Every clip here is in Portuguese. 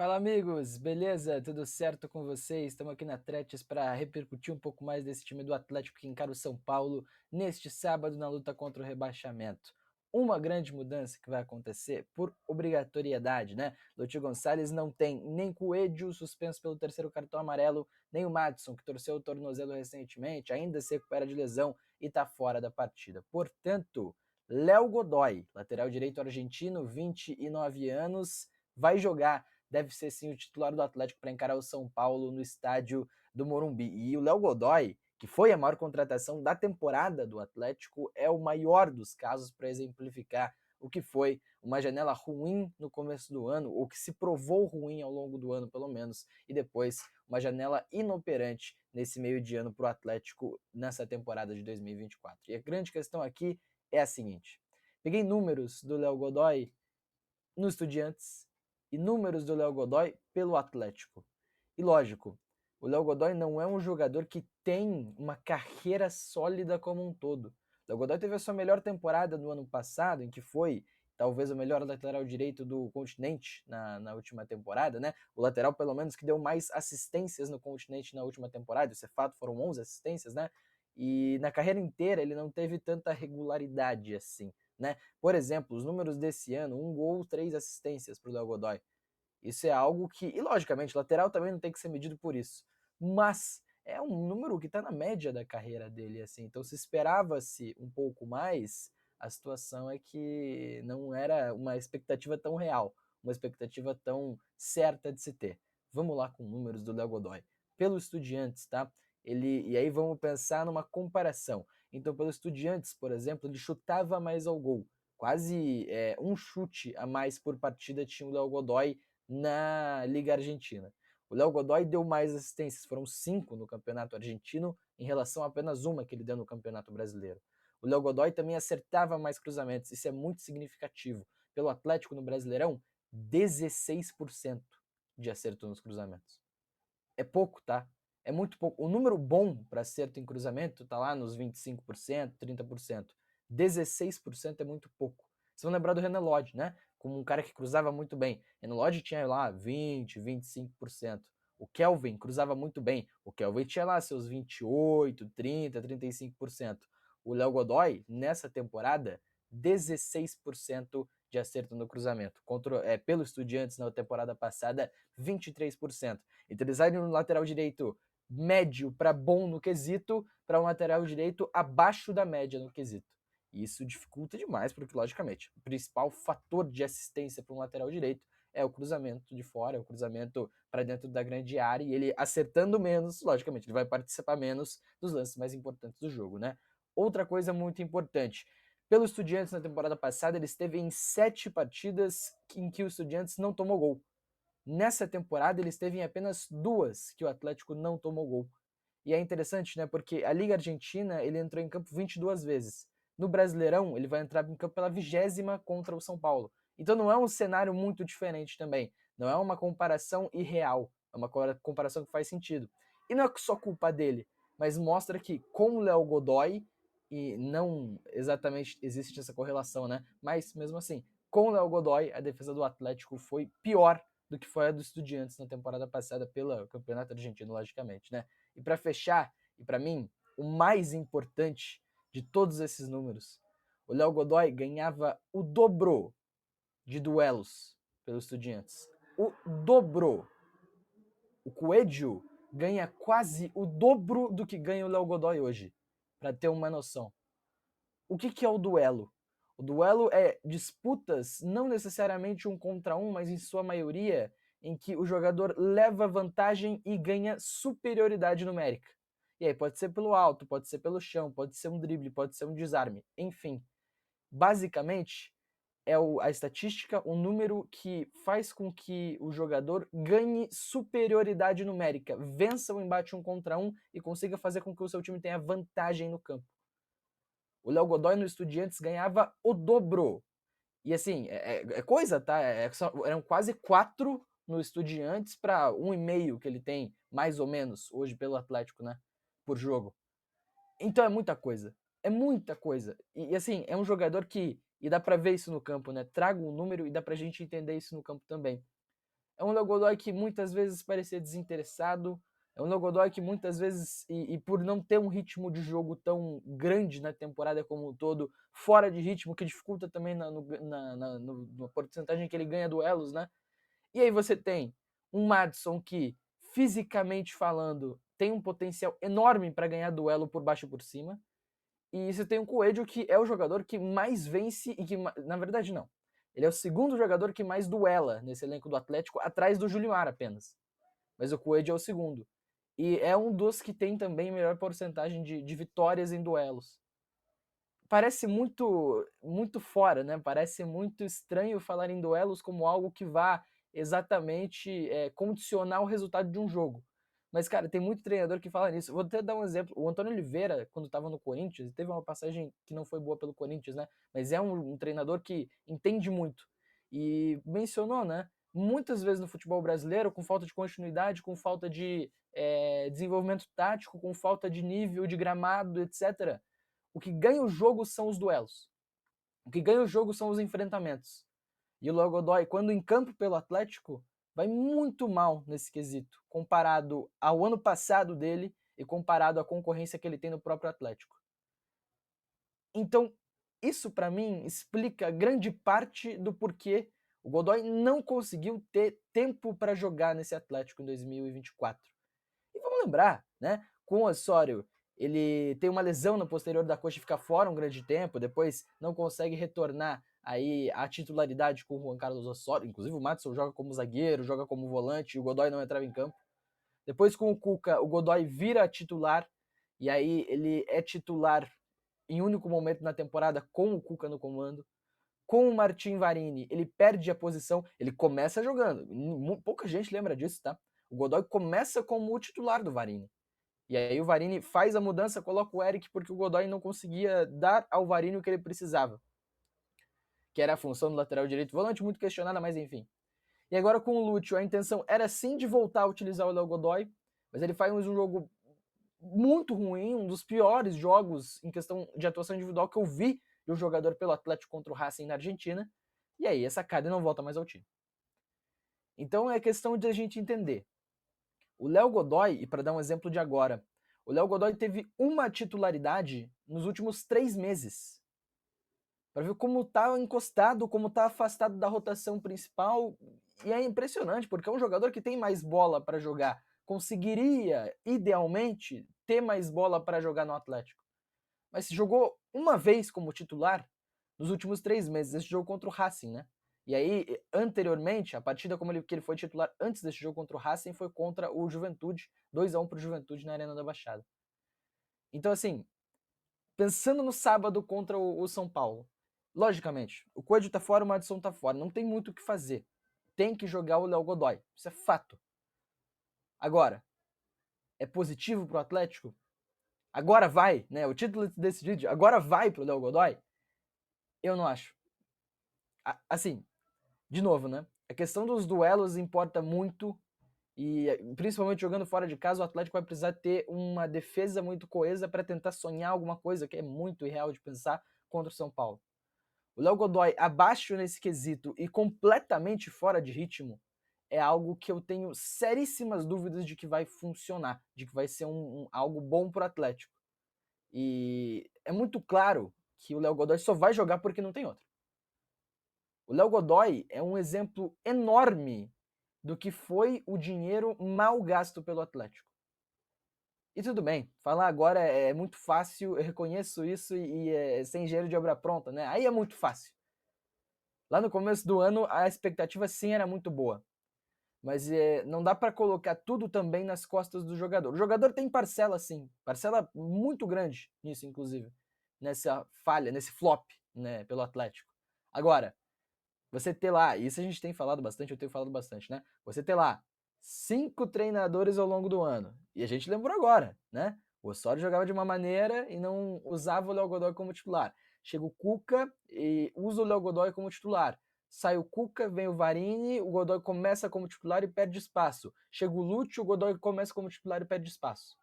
Fala amigos, beleza? Tudo certo com vocês? Estamos aqui na Tretes para repercutir um pouco mais desse time do Atlético que encara o São Paulo neste sábado na luta contra o rebaixamento. Uma grande mudança que vai acontecer por obrigatoriedade, né? Lúcio Gonçalves não tem nem Coelho, suspenso pelo terceiro cartão amarelo, nem o Madison, que torceu o tornozelo recentemente, ainda se recupera de lesão e está fora da partida. Portanto, Léo Godoy, lateral direito argentino, 29 anos, vai jogar, deve ser sim o titular do Atlético para encarar o São Paulo no estádio do Morumbi. E o Léo Godoy, que foi a maior contratação da temporada do Atlético, é o maior dos casos para exemplificar o que foi uma janela ruim no começo do ano, ou que se provou ruim ao longo do ano, pelo menos, e depois uma janela inoperante nesse meio de ano para o Atlético nessa temporada de 2024. E a grande questão aqui é a seguinte: peguei números do Léo Godoy no Estudiantes e números do Léo Godoy pelo Atlético. E lógico, o Léo Godoy não é um jogador que tem uma carreira sólida como um todo. O Léo Godoy teve a sua melhor temporada no ano passado, em que foi talvez o melhor lateral direito do continente na última temporada, né? O lateral, pelo menos, que deu mais assistências no continente na última temporada, isso é fato, foram 11 assistências, né? E na carreira inteira ele não teve tanta regularidade assim, né? Por exemplo, os números desse ano, 1 gol, 3 assistências para o Léo Godoy. Isso é algo que, e logicamente, lateral também não tem que ser medido por isso, mas é um número que está na média da carreira dele, assim, então se esperava-se um pouco mais, a situação é que não era uma expectativa tão real, uma expectativa tão certa de se ter. Vamos lá com números do Léo Godoy. Pelo Estudiantes, tá? E aí vamos pensar numa comparação. Então, pelo Estudiantes, por exemplo, ele chutava mais ao gol. Quase um chute a mais por partida tinha o Léo Godoy na Liga Argentina. O Léo Godoy deu mais assistências, foram 5 no Campeonato Argentino, em relação a apenas uma que ele deu no Campeonato Brasileiro. O Léo Godoy também acertava mais cruzamentos, isso é muito significativo. Pelo Atlético no Brasileirão, 16% de acerto nos cruzamentos. É pouco, tá? É muito pouco. O número bom para acerto em cruzamento tá lá nos 25%, 30%. 16% é muito pouco. Vocês vão lembrar do Renan Lodge, né? Como um cara que cruzava muito bem. Renan Lodge tinha lá 20, 25%. O Kelvin cruzava muito bem. O Kelvin tinha lá seus 28, 30, 35%. O Léo Godoy, nessa temporada, 16% de acerto no cruzamento. Pelo Estudiantes na temporada passada, 23%. Então eles saem no lateral direito médio para bom no quesito, para um lateral direito abaixo da média no quesito. E isso dificulta demais, porque, logicamente, o principal fator de assistência para um lateral direito é o cruzamento de fora, é o cruzamento para dentro da grande área, e ele acertando menos, logicamente, ele vai participar menos dos lances mais importantes do jogo, né? Outra coisa muito importante, pelo Estudiantes na temporada passada, ele esteve em 7 partidas em que o Estudiantes não tomou gol. Nessa temporada, ele esteve em apenas 2 que o Atlético não tomou gol. E é interessante, né? Porque a Liga Argentina, ele entrou em campo 22 vezes. No Brasileirão, ele vai entrar em campo pela 20ª contra o São Paulo. Então não é um cenário muito diferente também. Não é uma comparação irreal. É uma comparação que faz sentido. E não é só culpa dele, mas mostra que com o Léo Godoy, e não exatamente existe essa correlação, né? Mas mesmo assim, com o Léo Godoy, a defesa do Atlético foi pior do que foi a do Estudiantes na temporada passada pelo Campeonato Argentino, logicamente, né? E para fechar, e para mim, o mais importante de todos esses números, o Léo Godoy ganhava o dobro de duelos pelos Estudiantes. O dobro. O Coelho ganha quase o dobro do que ganha o Léo Godoy hoje, para ter uma noção. O que é o duelo? O duelo é disputas, não necessariamente um contra um, mas em sua maioria, em que o jogador leva vantagem e ganha superioridade numérica. E aí pode ser pelo alto, pode ser pelo chão, pode ser um drible, pode ser um desarme, enfim. Basicamente, é a estatística, o número que faz com que o jogador ganhe superioridade numérica, vença o embate um contra um e consiga fazer com que o seu time tenha vantagem no campo. O Léo Godoy no Estudiantes ganhava o dobro. E assim, é coisa, tá? Eram quase 4 no Estudiantes para 1,5 que ele tem, mais ou menos, hoje pelo Atlético, né? Por jogo. Então é muita coisa. É muita coisa. E assim, é um jogador que. E dá pra ver isso no campo, né? Traga um número e dá pra gente entender isso no campo também. É um Léo Godoy que muitas vezes parecia desinteressado, é um Léo Godoy que muitas vezes, e por não ter um ritmo de jogo tão grande na temporada como um todo, fora de ritmo, que dificulta também na porcentagem que ele ganha duelos, né? E aí você tem um Madison que, fisicamente falando, tem um potencial enorme para ganhar duelo por baixo e por cima. E você tem um Coelho que é o jogador que mais vence e que, na verdade, não. Ele é o segundo jogador que mais duela nesse elenco do Atlético, atrás do Julimar apenas. Mas o Coelho é o segundo. E é um dos que tem também melhor porcentagem de vitórias em duelos. Parece muito fora, né? Parece muito estranho falar em duelos como algo que vá exatamente condicionar o resultado de um jogo. Mas, cara, tem muito treinador que fala nisso. Vou até dar um exemplo. O Antônio Oliveira, quando estava no Corinthians, teve uma passagem que não foi boa pelo Corinthians, né? Mas é um treinador que entende muito. E mencionou, né? Muitas vezes no futebol brasileiro, com falta de continuidade, com falta de desenvolvimento tático, com falta de nível de gramado, etc. O que ganha o jogo são os duelos. O que ganha o jogo são os enfrentamentos. E o Léo Godoy, quando em campo pelo Atlético, vai muito mal nesse quesito, comparado ao ano passado dele e comparado à concorrência que ele tem no próprio Atlético. Então, isso para mim explica grande parte do porquê o Godoy não conseguiu ter tempo para jogar nesse Atlético em 2024. E vamos lembrar, né? Com o Osório, ele tem uma lesão no posterior da coxa e fica fora um grande tempo, depois não consegue retornar aí a titularidade com o Juan Carlos Osório. Inclusive o Madison joga como zagueiro, joga como volante, e o Godoy não entrava em campo. Depois com o Cuca, o Godoy vira titular, e aí ele é titular em único momento na temporada com o Cuca no comando. Com o Martin Varini, ele perde a posição, ele começa jogando. Pouca gente lembra disso, tá? O Godoy começa como o titular do Varini. E aí o Varini faz a mudança, coloca o Eric porque o Godoy não conseguia dar ao Varini o que ele precisava. Que era a função do lateral direito, volante muito questionada, mas enfim. E agora com o Lúcio, a intenção era sim de voltar a utilizar o Léo Godoy, mas ele faz um jogo muito ruim, um dos piores jogos em questão de atuação individual que eu vi de um jogador pelo Atlético contra o Racing na Argentina. E aí essa cara não volta mais ao time. Então é questão de a gente entender. O Léo Godoy, e para dar um exemplo de agora, o Léo Godoy teve uma titularidade nos últimos 3 meses. Para ver como tá encostado, como tá afastado da rotação principal. E é impressionante, porque é um jogador que tem mais bola para jogar. Conseguiria, idealmente, ter mais bola para jogar no Atlético. Mas se jogou uma vez como titular nos últimos 3 meses, esse jogo contra o Racing, né? E aí, anteriormente, a partida que ele foi titular antes desse jogo contra o Racing foi contra o Juventude, 2-1 pro Juventude na Arena da Baixada. Então, assim, pensando no sábado contra o São Paulo, logicamente, o Coelho tá fora, o Madison tá fora, não tem muito o que fazer. Tem que jogar o Léo Godoy, isso é fato. Agora, é positivo pro Atlético? Agora vai, né? O título desse vídeo, agora vai pro Léo Godoy? Eu não acho. Assim, de novo, né? A questão dos duelos importa muito e principalmente jogando fora de casa, o Atlético vai precisar ter uma defesa muito coesa para tentar sonhar alguma coisa que é muito irreal de pensar contra o São Paulo. O Léo Godoy abaixo nesse quesito e completamente fora de ritmo é algo que eu tenho seríssimas dúvidas de que vai funcionar, de que vai ser algo bom para o Atlético. E é muito claro que o Léo Godoy só vai jogar porque não tem outro. O Léo Godoy é um exemplo enorme do que foi o dinheiro mal gasto pelo Atlético. E tudo bem, falar agora é muito fácil, eu reconheço isso e é sem engenheiro de obra pronta, né? Aí é muito fácil. Lá no começo do ano a expectativa sim era muito boa, mas não dá para colocar tudo também nas costas do jogador. O jogador tem parcela sim, parcela muito grande nisso inclusive, nessa falha, nesse flop, né, pelo Atlético. Agora, você ter lá, isso a gente tem falado bastante, eu tenho falado bastante, né? Você ter lá 5 treinadores ao longo do ano. E a gente lembrou agora, né? O Osório jogava de uma maneira e não usava o Léo Godoy como titular. Chega o Cuca e usa o Léo Godoy como titular. Sai o Cuca, vem o Varini, o Godoy começa como titular e perde espaço. Chega o Lúcio, o Godoy começa como titular e perde espaço.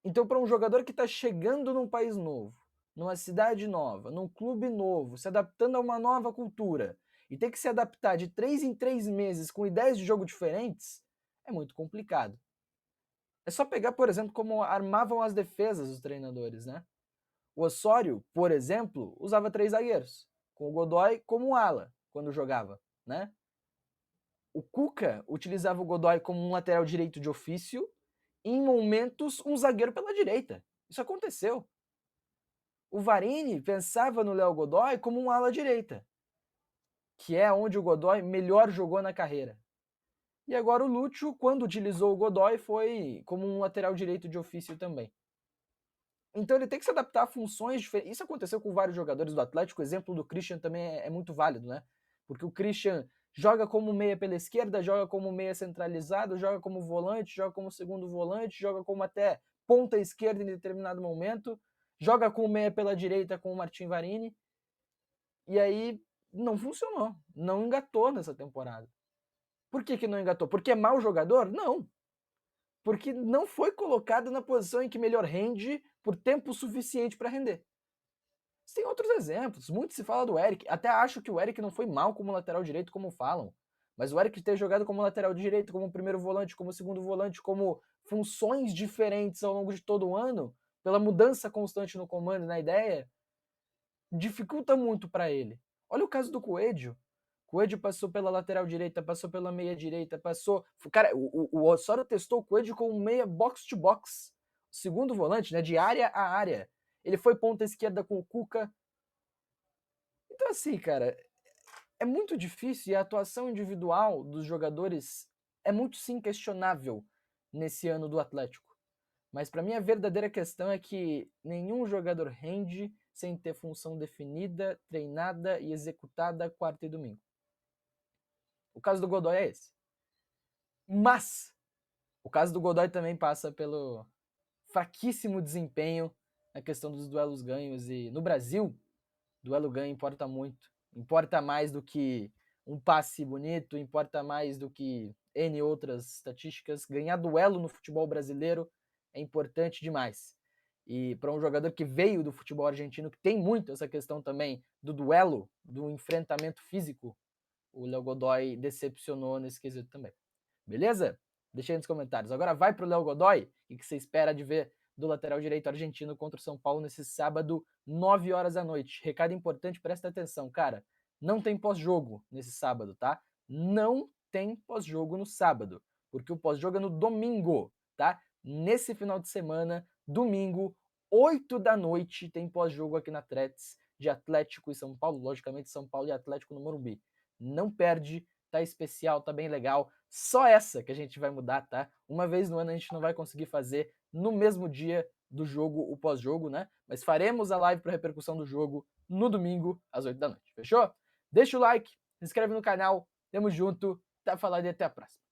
Então, para um jogador que está chegando num país novo, numa cidade nova, num clube novo, se adaptando a uma nova cultura, e ter que se adaptar de 3 em 3 meses com ideias de jogo diferentes é muito complicado. É só pegar, por exemplo, como armavam as defesas os treinadores, né? O Osório, por exemplo, usava 3 zagueiros, com o Godoy como um ala quando jogava, né? O Cuca utilizava o Godoy como um lateral direito de ofício e, em momentos, um zagueiro pela direita. Isso aconteceu. O Varini pensava no Léo Godoy como um ala direita, que é onde o Godoy melhor jogou na carreira. E agora o Lúcio, quando utilizou o Godoy, foi como um lateral direito de ofício também. Então ele tem que se adaptar a funções diferentes. Isso aconteceu com vários jogadores do Atlético. O exemplo do Christian também é muito válido, né? Porque o Christian joga como meia pela esquerda, joga como meia centralizado, joga como volante, joga como segundo volante, joga como até ponta esquerda em determinado momento, joga com meia pela direita com o Martin Varini. E aí não funcionou, não engatou nessa temporada. Por que não engatou? Porque é mau jogador? Não. Porque não foi colocado na posição em que melhor rende por tempo suficiente para render. Tem outros exemplos, muito se fala do Eric, até acho que o Eric não foi mal como lateral direito, como falam, mas o Eric ter jogado como lateral direito, como primeiro volante, como segundo volante, como funções diferentes ao longo de todo o ano, pela mudança constante no comando e na ideia, dificulta muito para ele. Olha o caso do Coelho. Coelho passou pela lateral direita, passou pela meia direita, passou. Cara, o Osório testou o Coelho como meia box to box. Segundo volante, né? De área a área. Ele foi ponta esquerda com o Cuca. Então, assim, cara, é muito difícil e a atuação individual dos jogadores é muito sim questionável nesse ano do Atlético. Mas para mim a verdadeira questão é que nenhum jogador rende sem ter função definida, treinada e executada quarta e domingo. O caso do Godoy é esse. Mas o caso do Godoy também passa pelo fraquíssimo desempenho na questão dos duelos ganhos. E no Brasil, duelo ganho importa muito. Importa mais do que um passe bonito, importa mais do que N outras estatísticas. Ganhar duelo no futebol brasileiro é importante demais. E para um jogador que veio do futebol argentino, que tem muito essa questão também do duelo, do enfrentamento físico, o Léo Godoy decepcionou nesse quesito também. Beleza? Deixa aí nos comentários. Agora vai pro Léo Godoy. O que você espera de ver do lateral direito argentino contra o São Paulo nesse sábado, 9 horas da noite? Recado importante, presta atenção, cara. Não tem pós-jogo nesse sábado, tá? Não tem pós-jogo no sábado, porque o pós-jogo é no domingo, tá? Nesse final de semana, domingo, 8 da noite, tem pós-jogo aqui na Tretes de Atlético e São Paulo, logicamente São Paulo e Atlético no Morumbi. Não perde, tá especial, tá bem legal. Só essa que a gente vai mudar, tá? Uma vez no ano a gente não vai conseguir fazer no mesmo dia do jogo, o pós-jogo, né? Mas faremos a live para repercussão do jogo no domingo, às 8 da noite. Fechou? Deixa o like, se inscreve no canal, tamo junto, tá falando e até a próxima.